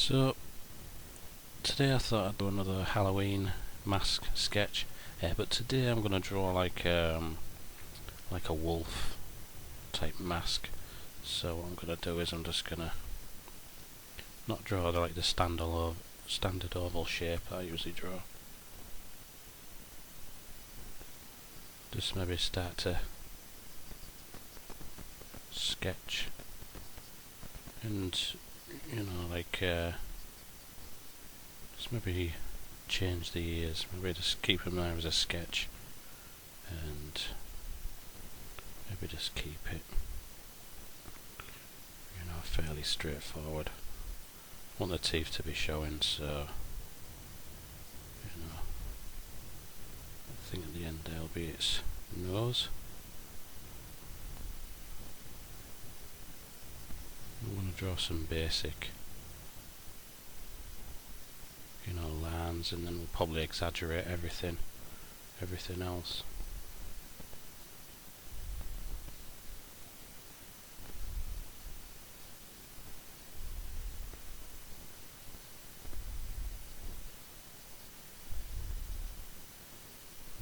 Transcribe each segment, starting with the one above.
So today I thought I'd do another Halloween mask sketch, but today I'm going to draw like a wolf type mask. So what I'm going to do is I'm just going to not draw like the standard oval shape that I usually draw. Just maybe start to sketch and just maybe change the ears, maybe just keep them there as a sketch and maybe just keep it fairly straightforward. I want the teeth to be showing, so I think at the end there'll be its nose. I'm going to draw some basic lines, and then we'll probably exaggerate everything else.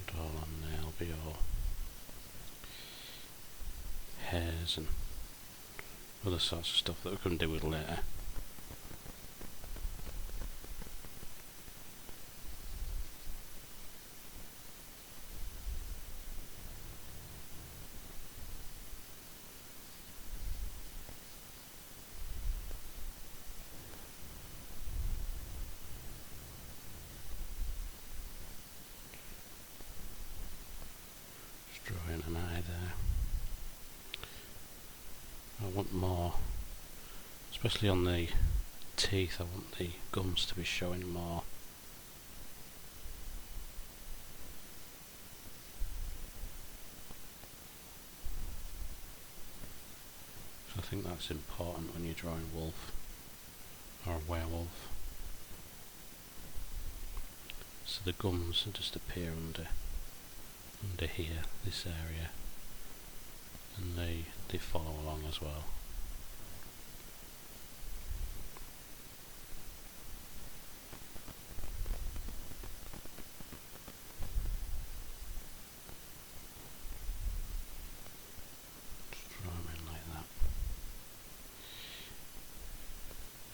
And all on there will be all hairs and other sorts of stuff that we can do with later. Just drawing an eye there. I want more, especially on the teeth. I want the gums to be showing more. So I think that's important when you're drawing wolf or a werewolf. So the gums just appear under here, this area, and they follow along as well. Just draw them in like that.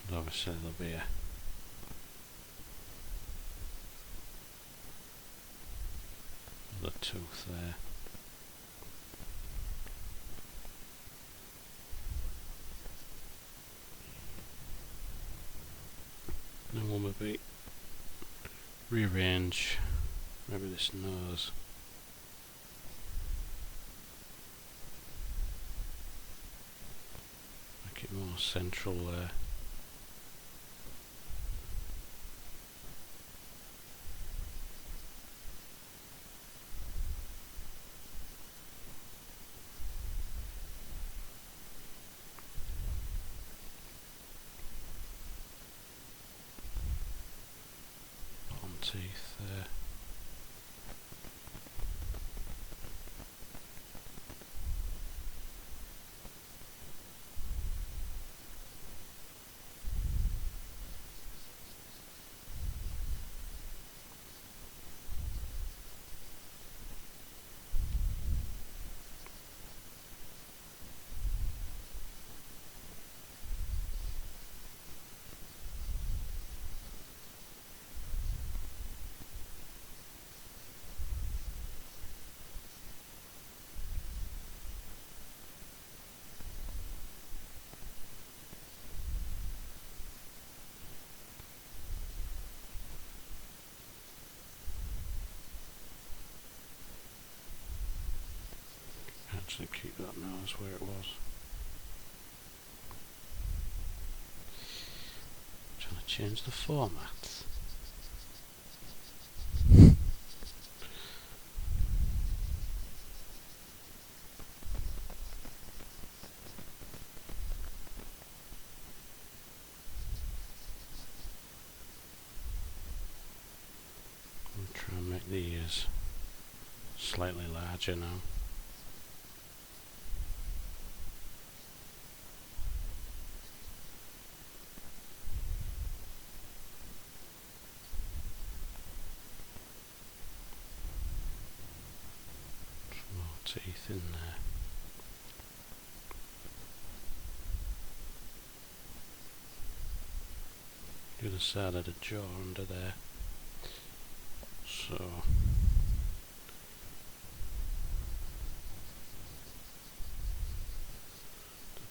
And obviously there'll be another tooth there. And we'll maybe rearrange maybe this nose. Make it more central there. Teeth there. Actually keep that nose where it was. Trying to change the format. I'll try and make the ears slightly larger now. teeth in there. The other side of the jaw under there. So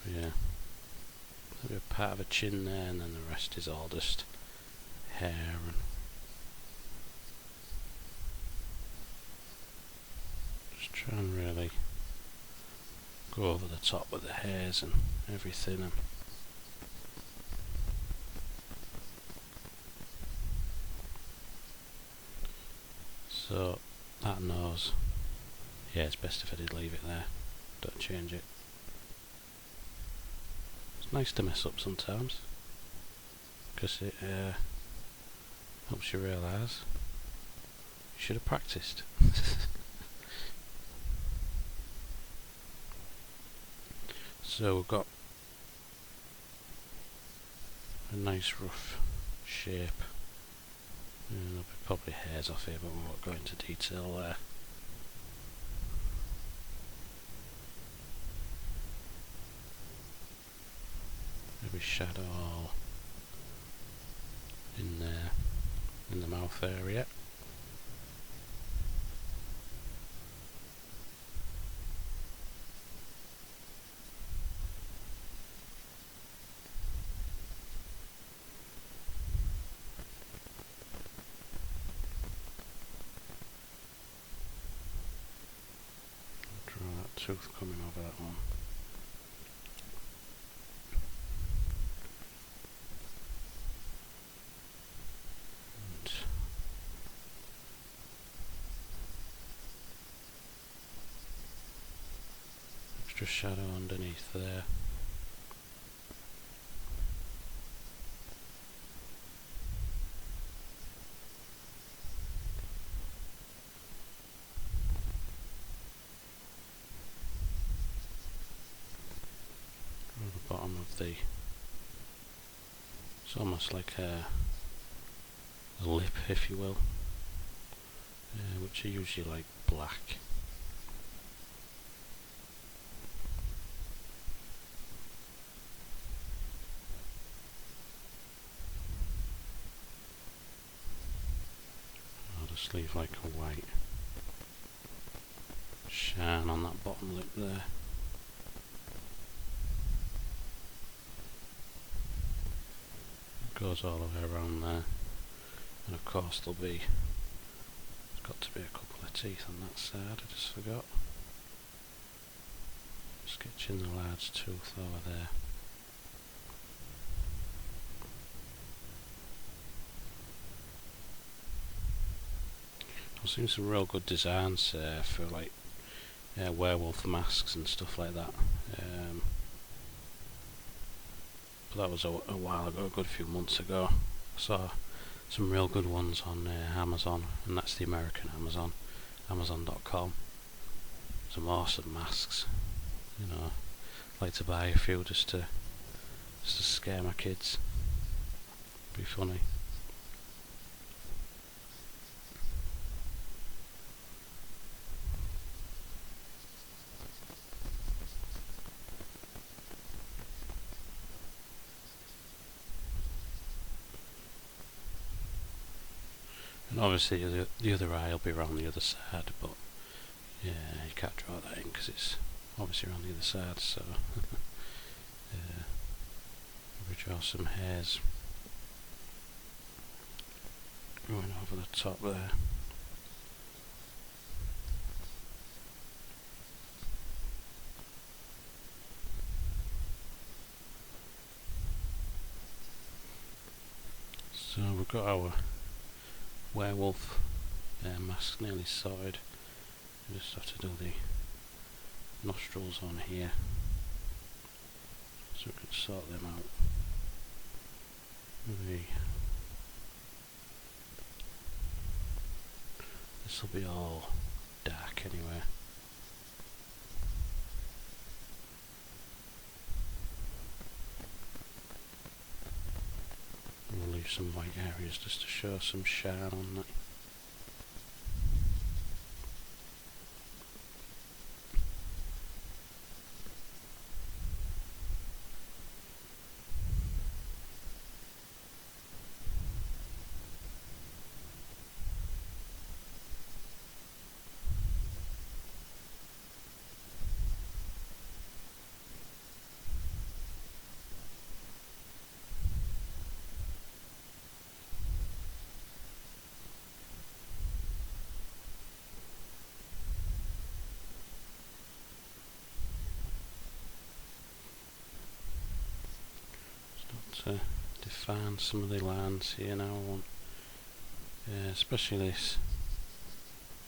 there'll be a part of a chin there, and then the rest is all just hair and just try and really go over the top with the hairs and everything. And so that nose, yeah, it's best if I did leave it there, don't change it. It's nice to mess up sometimes, because it helps you realise you should have practiced. So we've got a nice rough shape. There'll be probably hairs off here, but we won't go into detail there. Maybe shadow all in there, in the mouth area. Draw that tooth coming over that one. Extra shadow underneath there. On the bottom of the, it's almost like a lip, if you will, which are usually like black. Just leave like a white shine on that bottom lip there. It goes all the way around there, and of course there's got to be a couple of teeth on that side, I just forgot. Sketching the large tooth over there. I've seen some real good designs for like werewolf masks and stuff like that. But that was a while ago, a good few months ago. I saw some real good ones on Amazon, and that's the American Amazon, Amazon.com. Some awesome masks. You know, I'd like to buy a few just to scare my kids. Be funny. And obviously the other eye will be around the other side, but yeah, you can't draw that in because it's obviously around the other side, so maybe draw some hairs going over the top there. So we've got our werewolf mask nearly sorted. We just have to do the nostrils on here, so we can sort them out. This will be all dark anyway. We'll leave some white areas just to show some shine on that. to define some of the lines here now. I want, especially this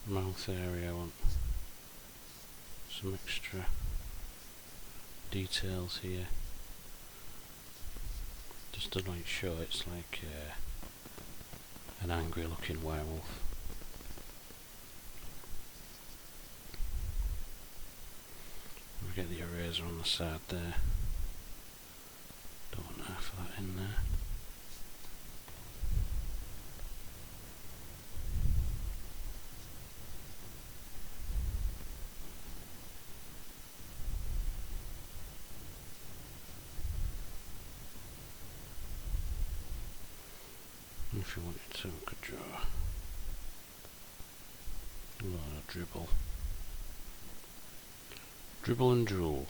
mouth area, I want some extra details here, just to like show it's like an angry looking werewolf. We get the eraser on the side there. Don't want half of that in there. If you wanted to, we could draw a lot of dribble. Dribble and drool.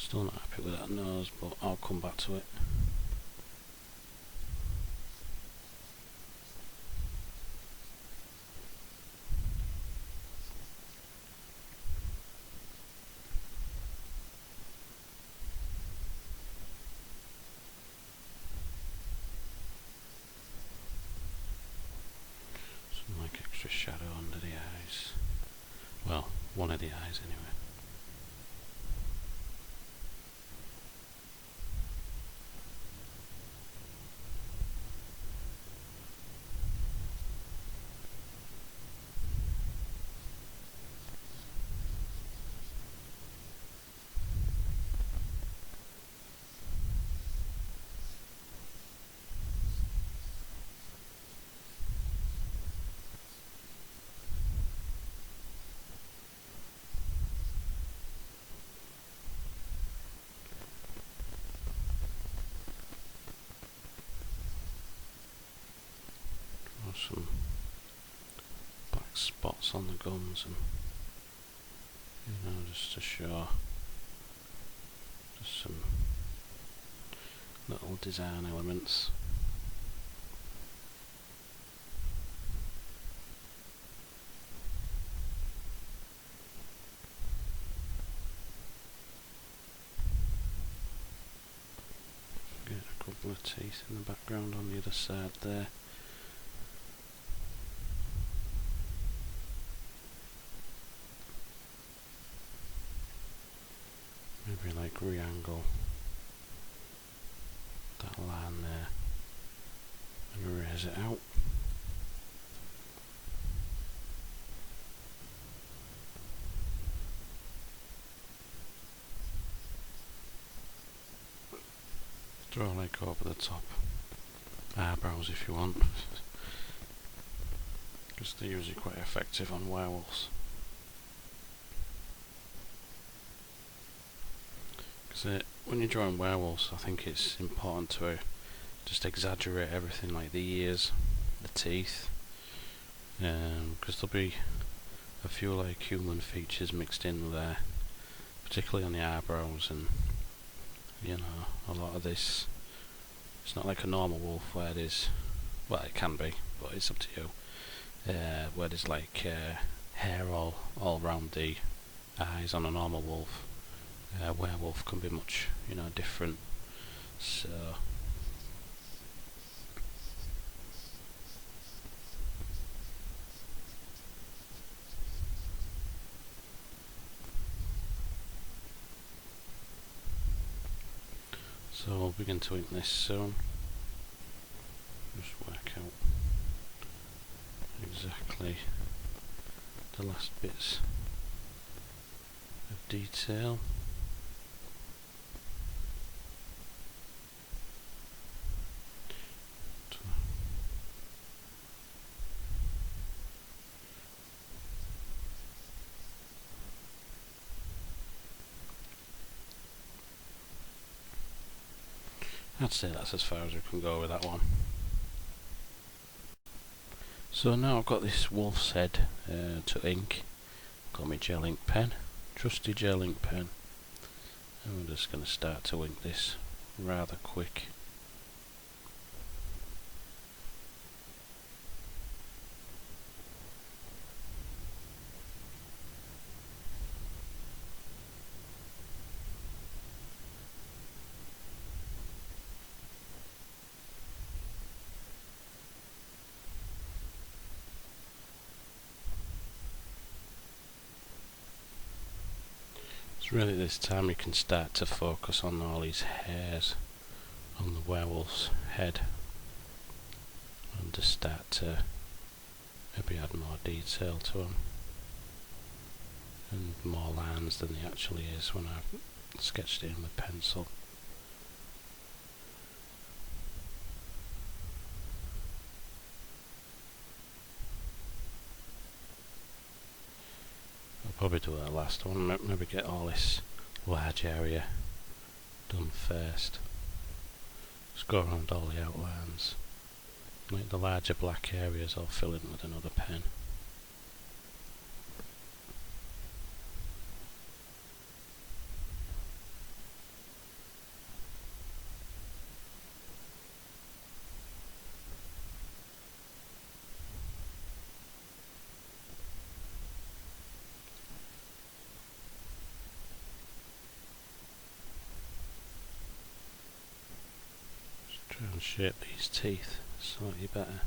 Still not happy with that nose, but I'll come back to it. Some like extra shadow under the eyes. Well, one of the eyes anyway. Some black spots on the gums, and just to show just some little design elements. Get a couple of teeth in the background on the other side there. Maybe like re-angle that line there and erase it out. Draw like over the top eyebrows if you want, because they're usually quite effective on werewolves. When you're drawing werewolves, I think it's important to just exaggerate everything, like the ears, the teeth, because there'll be a few like human features mixed in there, particularly on the eyebrows, and a lot of this, it's not like a normal wolf where there's, well, it can be, but it's up to you, where there's like hair all round the eyes on a normal wolf. Werewolf can be much, different. So we'll begin to ink this soon. Just work out exactly the last bits of detail. I'd say that's as far as we can go with that one. So now I've got this wolf's head to ink. Got my gel ink pen, trusty gel ink pen, and we're just going to start to ink this rather quick. It's really this time you can start to focus on all these hairs on the werewolf's head and just start to maybe add more detail to them and more lines than there actually is when I've sketched it in with pencil. I'll probably do that last one, maybe get all this large area done first. Just go around all the outlines. Like the larger black areas I'll fill in with another pen. Try and shape these teeth slightly better.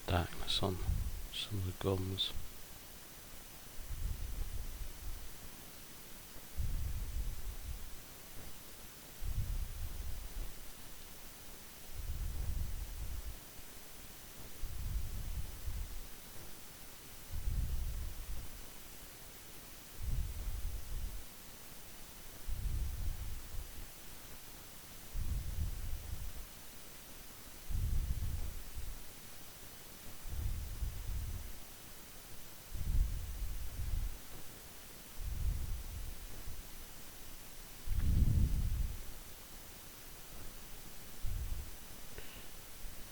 Darkness on some of the gums.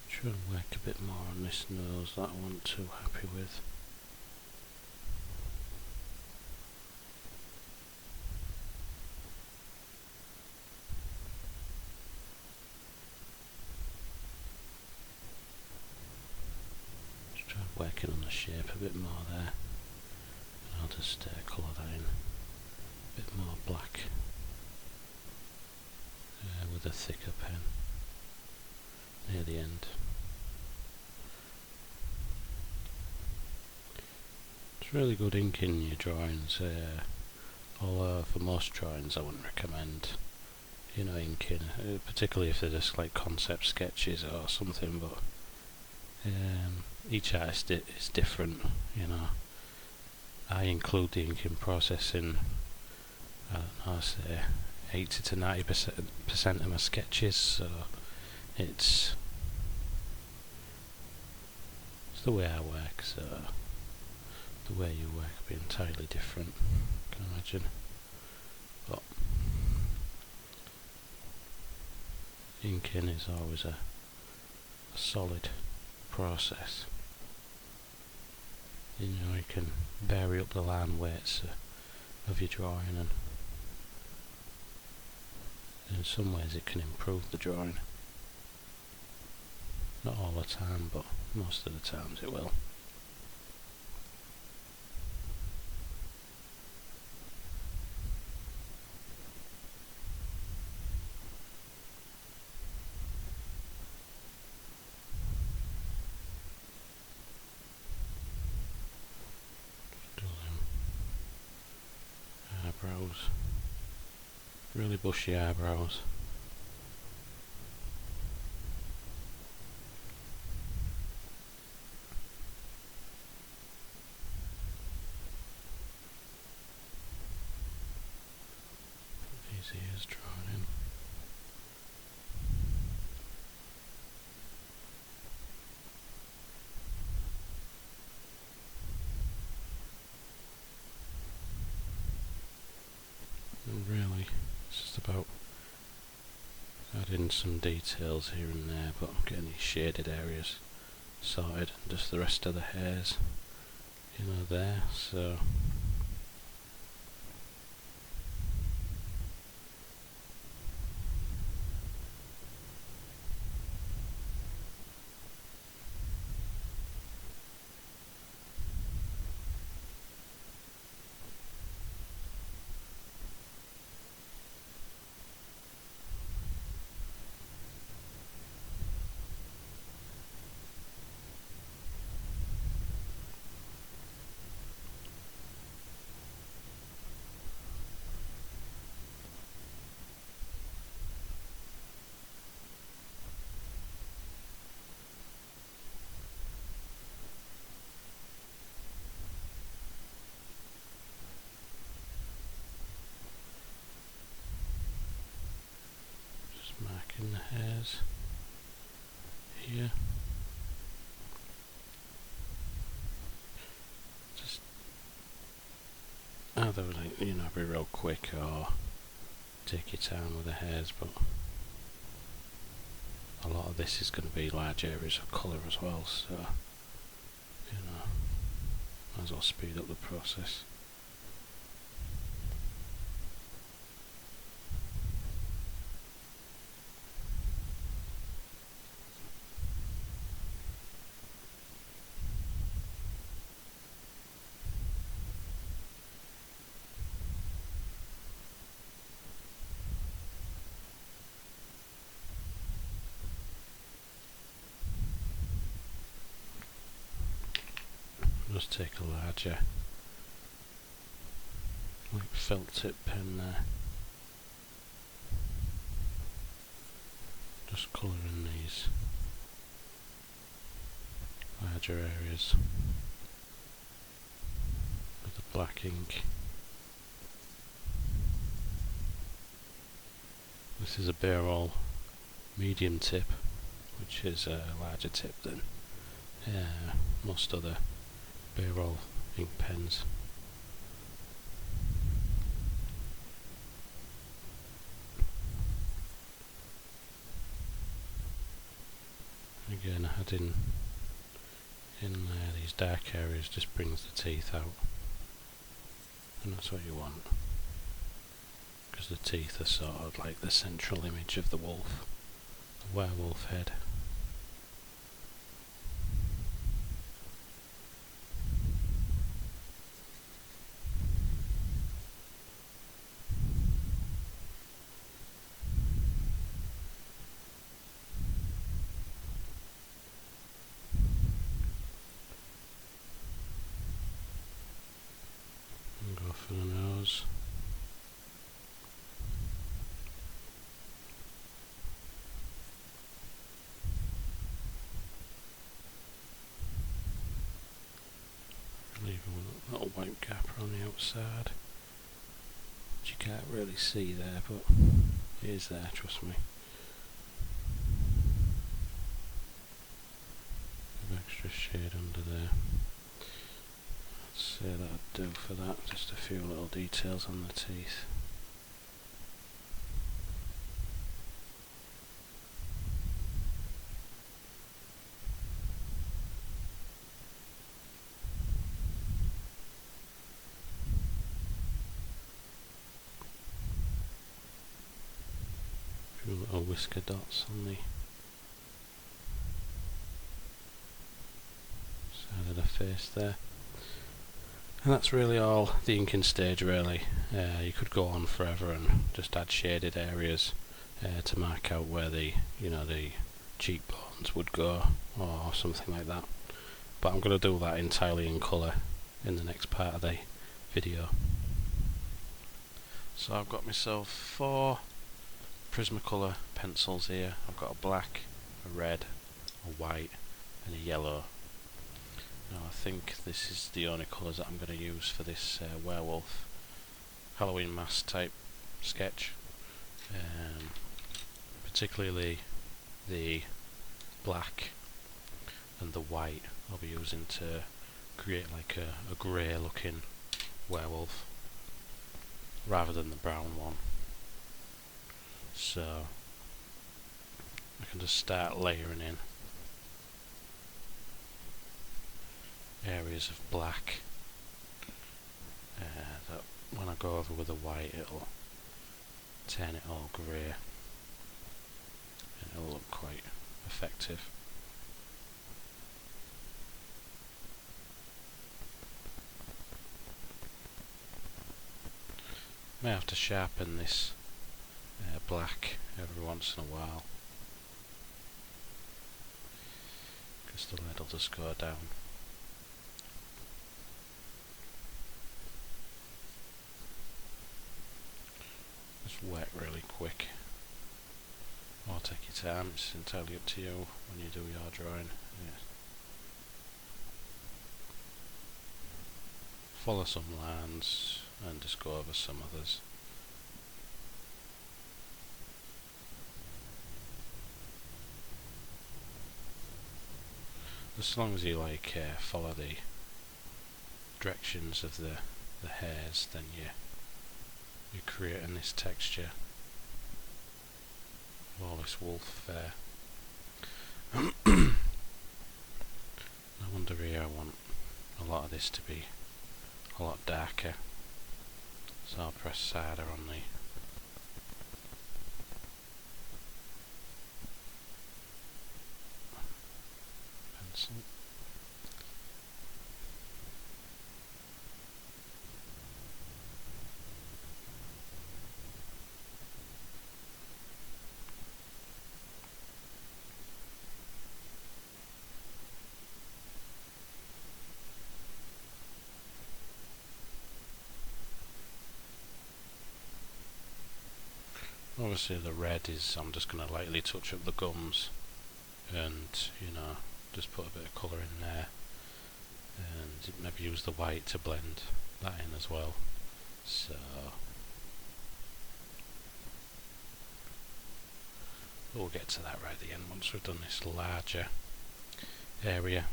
Try and work a bit more on this nose that I wasn't too happy with. Just try working on the shape a bit more there. And I'll just colour that in a bit more black with a thicker pen near the end. It's really good inking your drawings, although for most drawings I wouldn't recommend, inking, particularly if they're just like concept sketches or something, but each artist is different, I include the inking process in, I don't know, say 80 to 90% of my sketches, so it's the way I work, so the way you work will be entirely different, I can imagine. But inking is always a solid process. You can vary up the line weights of your drawing, and in some ways it can improve the drawing. Not all the time, but most of the times it will. eyebrows. Really bushy eyebrows. These ears drawn in. And really, it's just about adding some details here and there, but I'm getting these shaded areas sorted, and just the rest of the hairs, you know, there, so just marking the hairs here. Just either, like, you know, be real quick or take your time with the hairs, but a lot of this is going to be large areas of colour as well, so, you know, might as well speed up the process. Just take a larger, like, felt tip pen there. Just colouring these larger areas with the black ink. This is a Werewolf medium tip, which is a larger tip than most other Werewolf ink pens. Again, adding in there these dark areas just brings the teeth out, and that's what you want, because the teeth are sort of like the central image of the wolf, the werewolf head. Go for the nose. Leave a little white gap on the outside, which you can't really see there, but it is there, trust me. Bit of extra shade under there. I'd say that'd do for that, just a few little details on the teeth. A few little whisker dots on the side of the face there. And that's really all the inking stage, really. You could go on forever and just add shaded areas to mark out where the cheekbones would go, or something like that. But I'm going to do that entirely in colour in the next part of the video. So I've got myself 4 Prismacolor pencils here. I've got a black, a red, a white and a yellow. Now I think this is the only colours that I'm going to use for this werewolf Halloween mask type sketch. Particularly the black and the white I'll be using to create like a grey looking werewolf rather than the brown one. So I can just start layering in areas of black that when I go over with the white it'll turn it all grey and it'll look quite effective. May have to sharpen this black every once in a while because the lead will just go down. Just wet really quick, or take your time, it's entirely up to you when you do your drawing. Yeah. Follow some lines and just go over some others. As long as you follow the directions of the hairs, then you're creating this texture of all this wolf there. I wonder here, I want a lot of this to be a lot darker, so I'll press harder on the pencil. Obviously the red is, I'm just going to lightly touch up the gums and, just put a bit of colour in there, and maybe use the white to blend that in as well. So we'll get to that right at the end once we've done this larger area.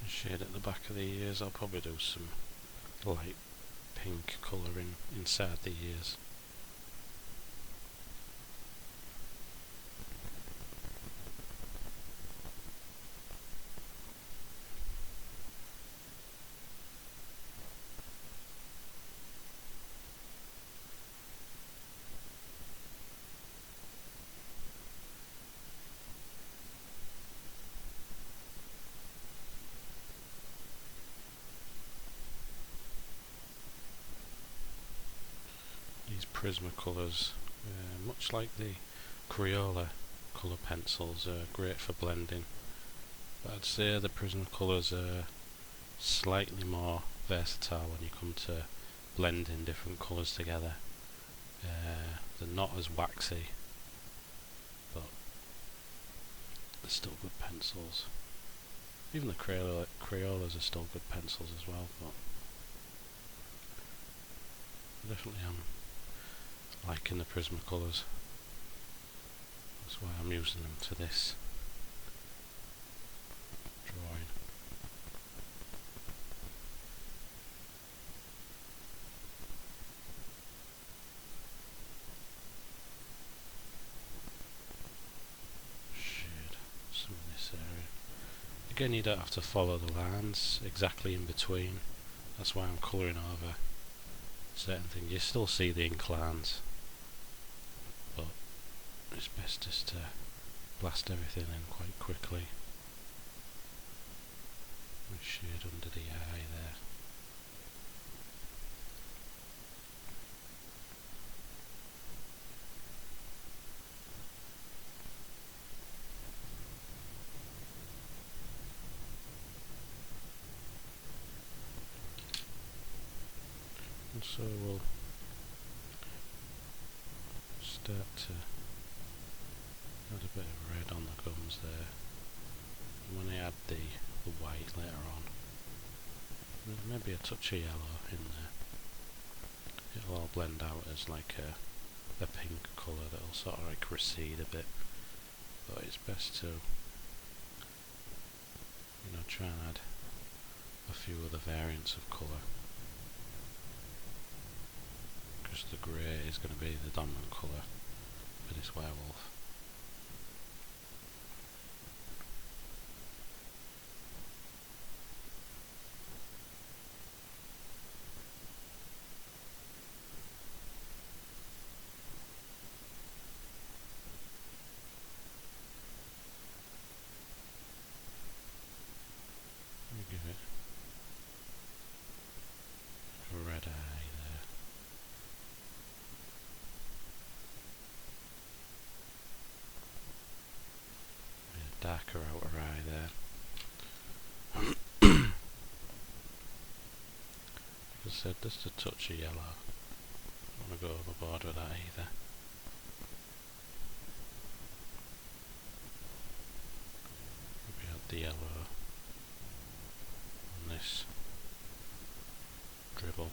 Shade at the back of the ears, I'll probably do some light pink colouring inside the ears. Prismacolors, much like the Crayola colour pencils, are great for blending, but I'd say the Prismacolors are slightly more versatile when you come to blending different colours together. They're not as waxy, but they're still good pencils. Even the Crayolas are still good pencils as well, but Definitely am liking the Prismacolors. That's why I'm using them to this drawing. Shade some in this area. Again, you don't have to follow the lines exactly in between. That's why I'm colouring over certain things. You still see the inclines, but it's best just to blast everything in quite quickly. Shade under the eye there. And so we'll start to add a bit of red on the gums there. And when I add the white later on, maybe a touch of yellow in there, it'll all blend out as like a pink colour that'll sort of like recede a bit. But it's best to, try and add a few other variants of colour, because the grey is going to be the dominant colour for this werewolf. Give it a red eye there. A darker outer eye there. Like I said, just a touch of yellow. Don't want to go overboard with that either. Maybe add the yellow on this dribble.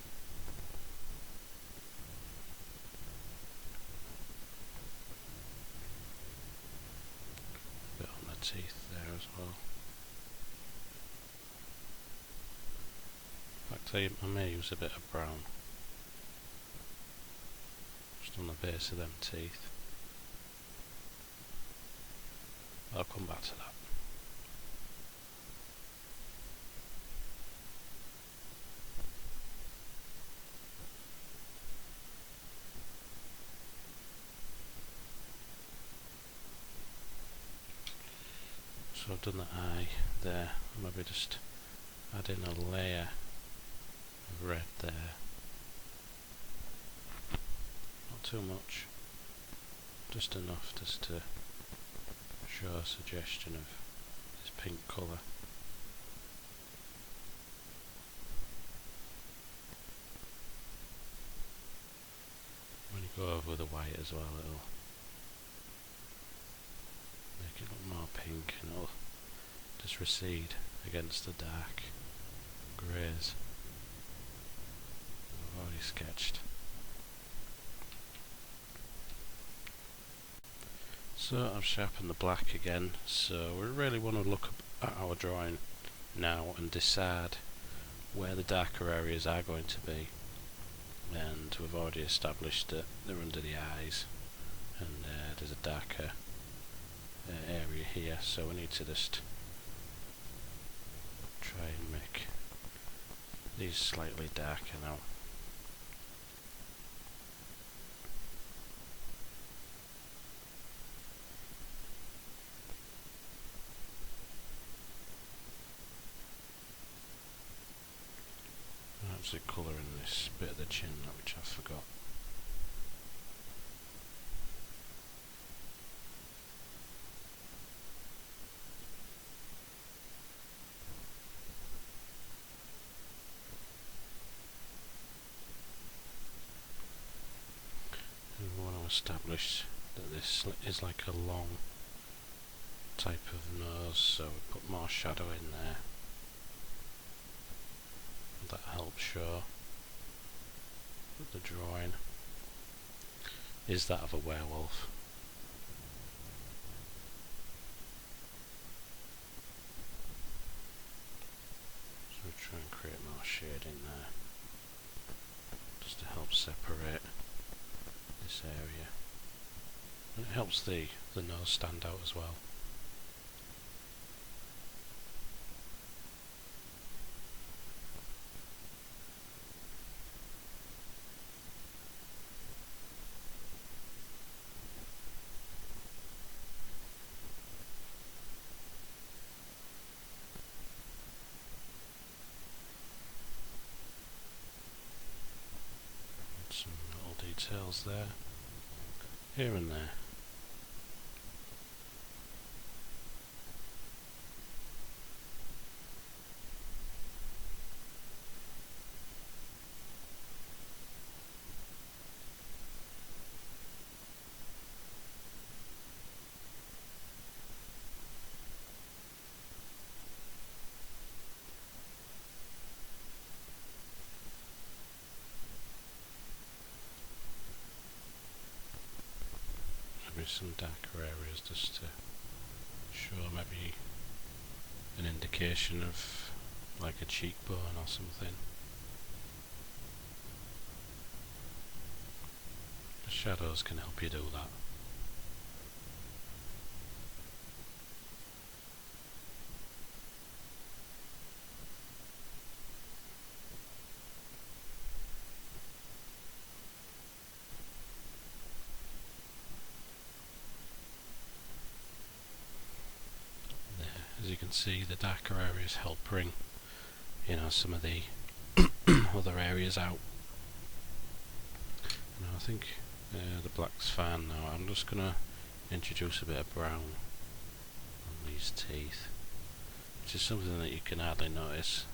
A bit on the teeth there as well. In fact, I may use a bit of brown just on the base of them teeth. I'll come back to that. So I've done the eye there, maybe just add in a layer of red there. Not too much, just enough just to show a suggestion of this pink colour. When you go over with the white as well, it'll make it look more pink, and it'll just recede against the dark greys I've already sketched. So I've sharpened the black again, so we really want to look at our drawing now and decide where the darker areas are going to be. And we've already established that they're under the eyes, and there's a darker area here, so we need to just try and make these slightly darker now. Perhaps the colour in this bit of the chin, which I forgot. We want to establish that this is like a long type of nose, so we put more shadow in there. That helps show. the drawing is that of a werewolf. So we try and create more shading there, just to help separate this area. And it helps the nose stand out as well. Some little details there, here and there. Maybe some darker areas just to show maybe an indication of like a cheekbone or something. The shadows can help you do that. As you can see, the darker areas help bring, some of the other areas out. I think the black's fine now. I'm just going to introduce a bit of brown on these teeth, which is something that you can hardly notice,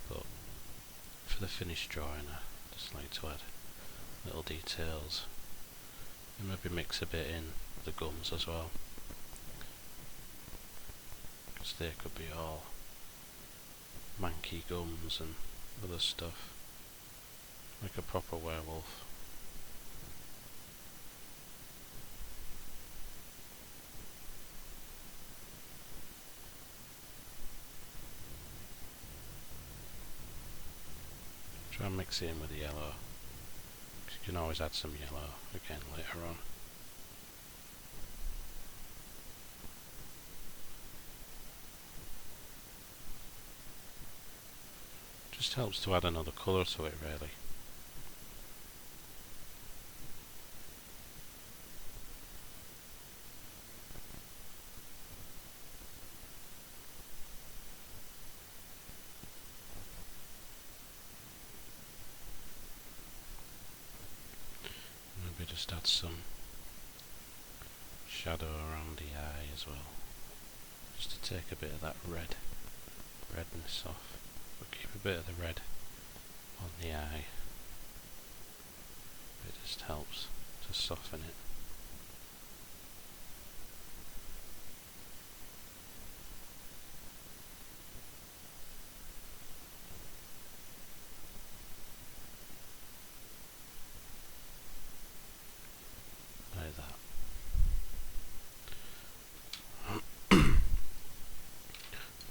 but for the finished drawing I just like to add little details, and maybe mix a bit in the gums as well, because they could be all manky gums and other stuff, like a proper werewolf. Try and mix it in with the yellow, because you can always add some yellow again later on. Just helps to add another colour to it, really. Maybe just add some shadow around the eye as well, just to take a bit of that redness off, but keep a bit of the red on the eye. It just helps to soften it. Like that.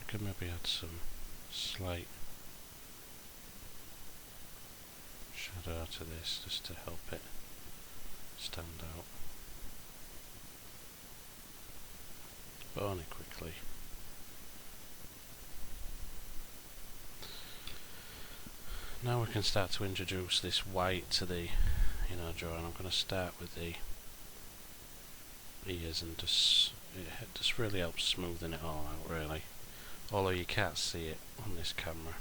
I could maybe add some slight shadow to this just to help it stand out, but only quickly. Now we can start to introduce this white to the drawing. I'm going to start with the ears, and it just really helps smoothing it all out, really, although you can't see it on this camera.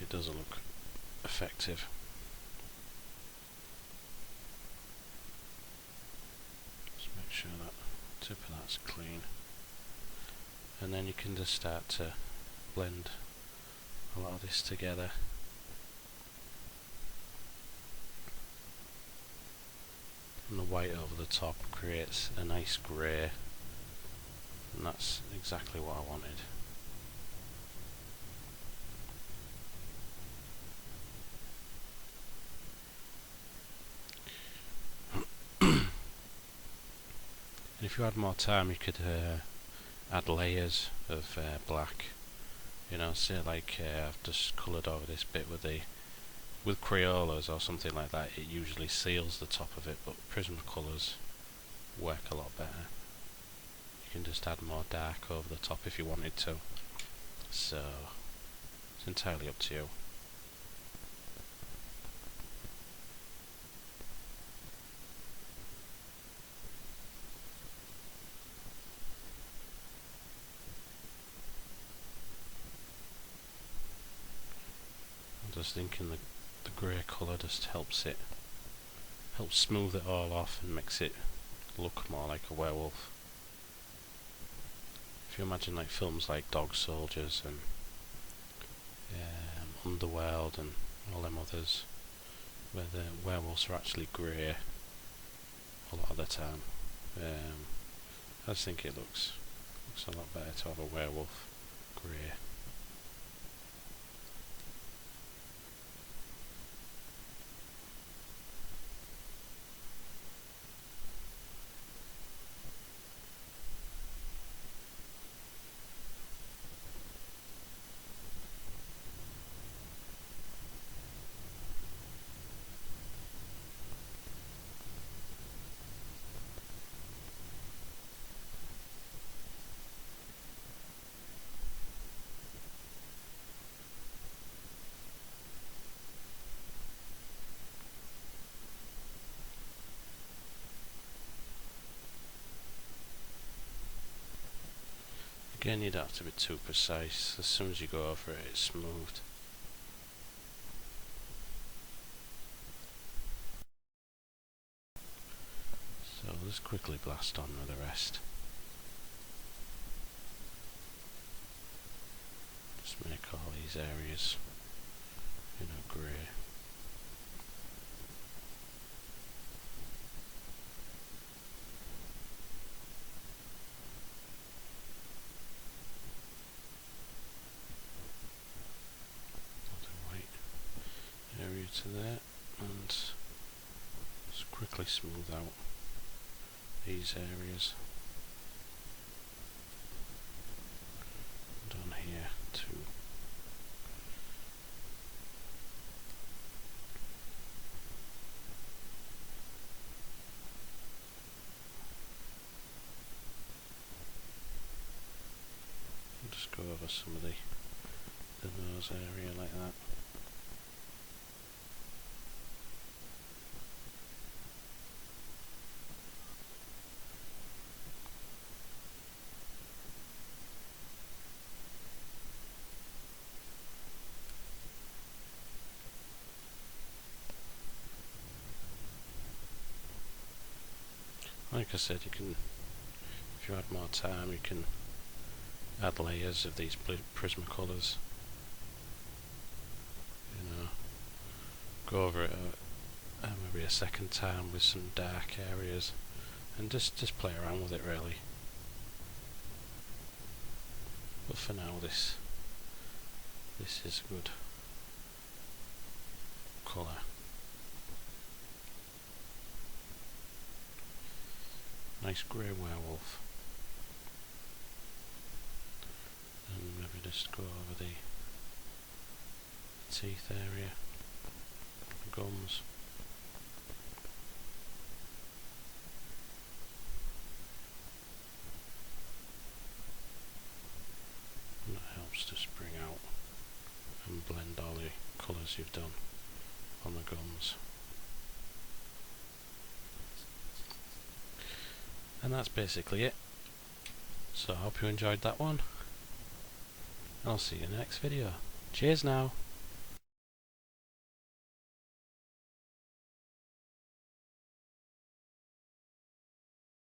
It doesn't look effective. Just make sure that tip of that's clean, and then you can just start to blend a lot of this together. And the white over the top creates a nice grey, and that's exactly what I wanted. if you had more time, you could add layers of black. You know, say like I've just coloured over this bit with Crayolas or something like that. It usually seals the top of it, but Prismacolors work a lot better. You can just add more dark over the top if you wanted to. So it's entirely up to you. I'm just thinking the grey colour just helps smooth it all off and makes it look more like a werewolf. If you imagine like films like Dog Soldiers and Underworld and all them others, where the werewolves are actually grey a lot of the time, I just think it looks a lot better to have a werewolf grey. Again, you don't have to be too precise. As soon as you go over it, it's smoothed. So let's quickly blast on with the rest. Just make all these areas, you know, grey. To there, and just quickly smooth out these areas. Down here too. And just go over some of the nose area like that. Like I said, you can, if you had more time, you can add layers of these Prismacolors. You know, go over it maybe a second time with some dark areas, and just play around with it really. But for now, this is a good colour. Nice grey werewolf. And maybe just go over the teeth area, the gums. And that helps to spring out and blend all the colours you've done on the gums. And that's basically it. So I hope you enjoyed that one. I'll see you in the next video. Cheers now.